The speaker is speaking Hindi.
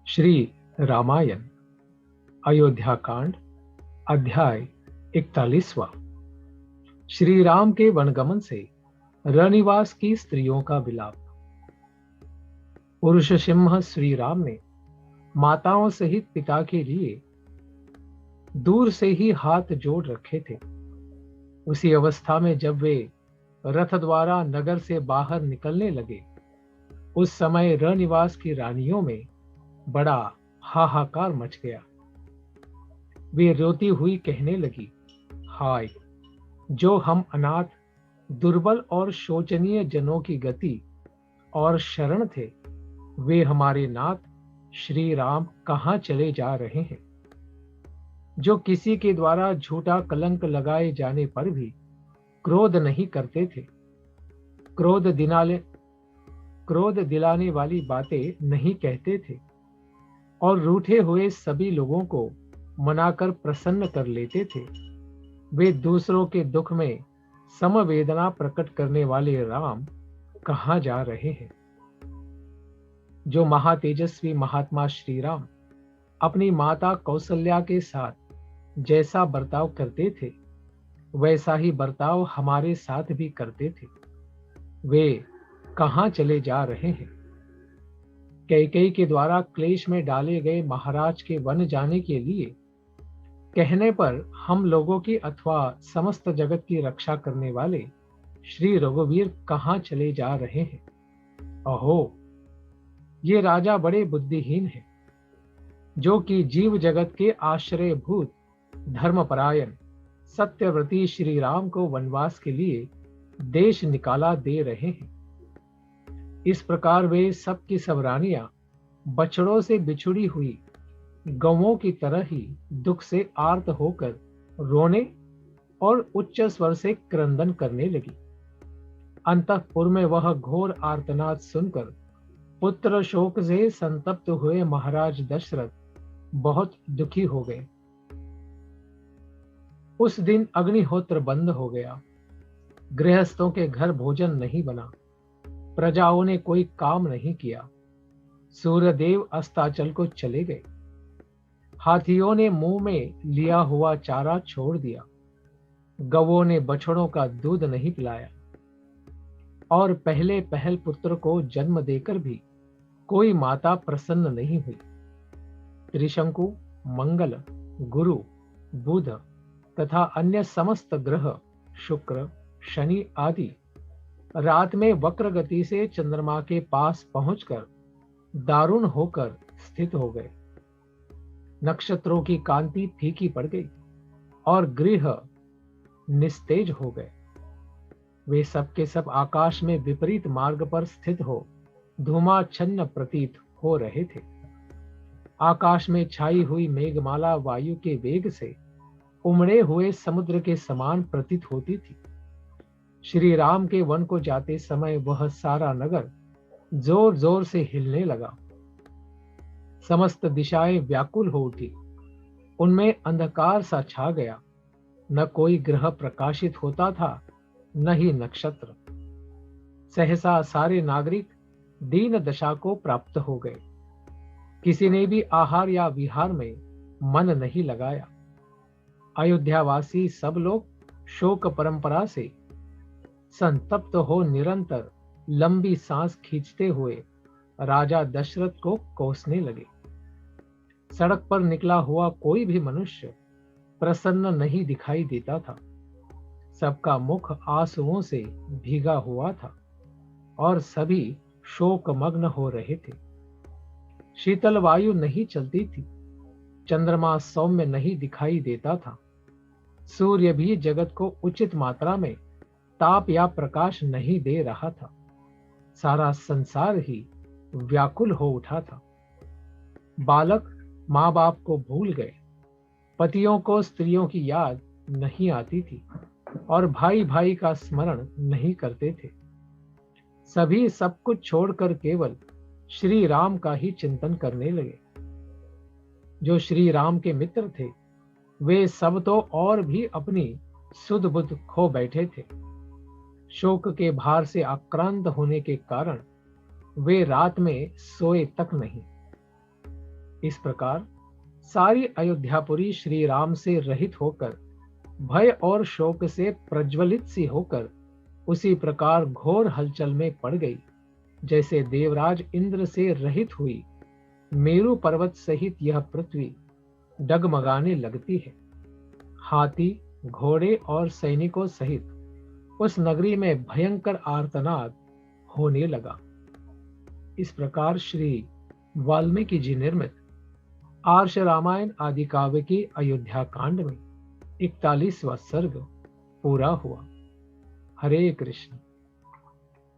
श्री रामायण अयोध्या कांड अध्याय 41वां। श्री राम के वनगमन से रनिवास की स्त्रियों का विलाप। पुरुष सिंह श्री राम ने माताओं सहित पिता के लिए दूर से ही हाथ जोड़ रखे थे। उसी अवस्था में जब वे रथ द्वारा नगर से बाहर निकलने लगे, उस समय रनिवास की रानियों में बड़ा हाहाकार मच गया। वे रोती हुई कहने लगी, हाय, जो हम अनाथ, दुर्बल और शोचनीय जनों की गति और शरण थे, वे हमारे नाथ श्री राम कहाँ चले जा रहे हैं, जो किसी के द्वारा झूठा कलंक लगाए जाने पर भी क्रोध नहीं करते थे, क्रोध दिलाने वाली बातें नहीं कहते थे और रूठे हुए सभी लोगों को मनाकर प्रसन्न कर लेते थे। वे दूसरों के दुख में समवेदना प्रकट करने वाले राम कहाँ जा रहे हैं। जो महातेजस्वी महात्मा श्री राम अपनी माता कौशल्या के साथ जैसा बर्ताव करते थे, वैसा ही बर्ताव हमारे साथ भी करते थे। वे कहाँ चले जा रहे हैं। कैकेयी के द्वारा क्लेश में डाले गए महाराज के वन जाने के लिए कहने पर हम लोगों की अथवा समस्त जगत की रक्षा करने वाले श्री रघुवीर कहाँ चले जा रहे हैं। अहो, ये राजा बड़े बुद्धिहीन हैं, जो कि जीव जगत के आश्रयभूत धर्मपरायण सत्यव्रती श्री राम को वनवास के लिए देश निकाला दे रहे हैं। इस प्रकार वे सब की सब रानियां बछड़ों से बिछुड़ी हुई गौओं की तरह ही दुख से आर्त होकर रोने और उच्च स्वर से क्रंदन करने लगी। अंतःपुर में वह घोर आर्तनाद सुनकर पुत्र शोक से संतप्त हुए महाराज दशरथ बहुत दुखी हो गए। उस दिन अग्निहोत्र बंद हो गया, गृहस्थों के घर भोजन नहीं बना, प्रजाओं ने कोई काम नहीं किया। सूर्यदेव अस्ताचल को चले गए, हाथियों ने मुंह में लिया हुआ चारा छोड़ दिया, गवों ने बछड़ों का दूध नहीं पिलाया और पहले पहल पुत्र को जन्म देकर भी कोई माता प्रसन्न नहीं हुई। त्रिशंकु, मंगल, गुरु, बुध तथा अन्य समस्त ग्रह, शुक्र, शनि आदि रात में वक्र गति से चंद्रमा के पास पहुंचकर दारुण होकर स्थित हो गए। नक्षत्रों की कांति फीकी पड़ गई और गृह निस्तेज हो गए। वे सब के सब आकाश में विपरीत मार्ग पर स्थित हो धूमाच्छन्न प्रतीत हो रहे थे। आकाश में छाई हुई मेघमाला वायु के वेग से उमड़े हुए समुद्र के समान प्रतीत होती थी। श्री राम के वन को जाते समय वह सारा नगर जोर जोर से हिलने लगा। समस्त दिशाएं व्याकुल हो उठी, उनमें अंधकार सा छा गया। न कोई ग्रह प्रकाशित होता था, न ही नक्षत्र। सहसा सारे नागरिक दीन दशा को प्राप्त हो गए। किसी ने भी आहार या विहार में मन नहीं लगाया। अयोध्यावासी सब लोग शोक परंपरा से संतप्त हो निरंतर लंबी सांस खींचते हुए राजा दशरथ को कोसने लगे। सड़क पर निकला हुआ कोई भी मनुष्य प्रसन्न नहीं दिखाई देता था। सबका मुख आंसुओं से भीगा हुआ था और सभी शोकमग्न हो रहे थे। शीतल वायु नहीं चलती थी, चंद्रमा सौम्य नहीं दिखाई देता था, सूर्य भी जगत को उचित मात्रा में ताप या प्रकाश नहीं दे रहा था। सारा संसार ही व्याकुल हो उठा था। बालक माँ बाप को भूल गए, पतियों को स्त्रियों की याद नहीं आती थी और भाई भाई का स्मरण नहीं करते थे। सभी सब कुछ छोड़कर केवल श्री राम का ही चिंतन करने लगे। जो श्री राम के मित्र थे, वे सब तो और भी अपनी सुध बुध खो बैठे थे। शोक के भार से आक्रांत होने के कारण वे रात में सोए तक नहीं। इस प्रकार सारी अयोध्यापुरी श्री राम से रहित होकर, भय और शोक से प्रज्वलित सी होकर उसी प्रकार घोर हलचल में पड़ गई, जैसे देवराज इंद्र से रहित हुई मेरु पर्वत सहित यह पृथ्वी डगमगाने लगती है। हाथी, घोड़े और सैनिकों सहित उस नगरी में भयंकर आर्तनाद होने लगा। इस प्रकार श्री वाल्मीकि जी निर्मित आर्ष रामायण आदि काव्य की अयोध्या कांड में 41वां सर्ग पूरा हुआ। हरे कृष्ण।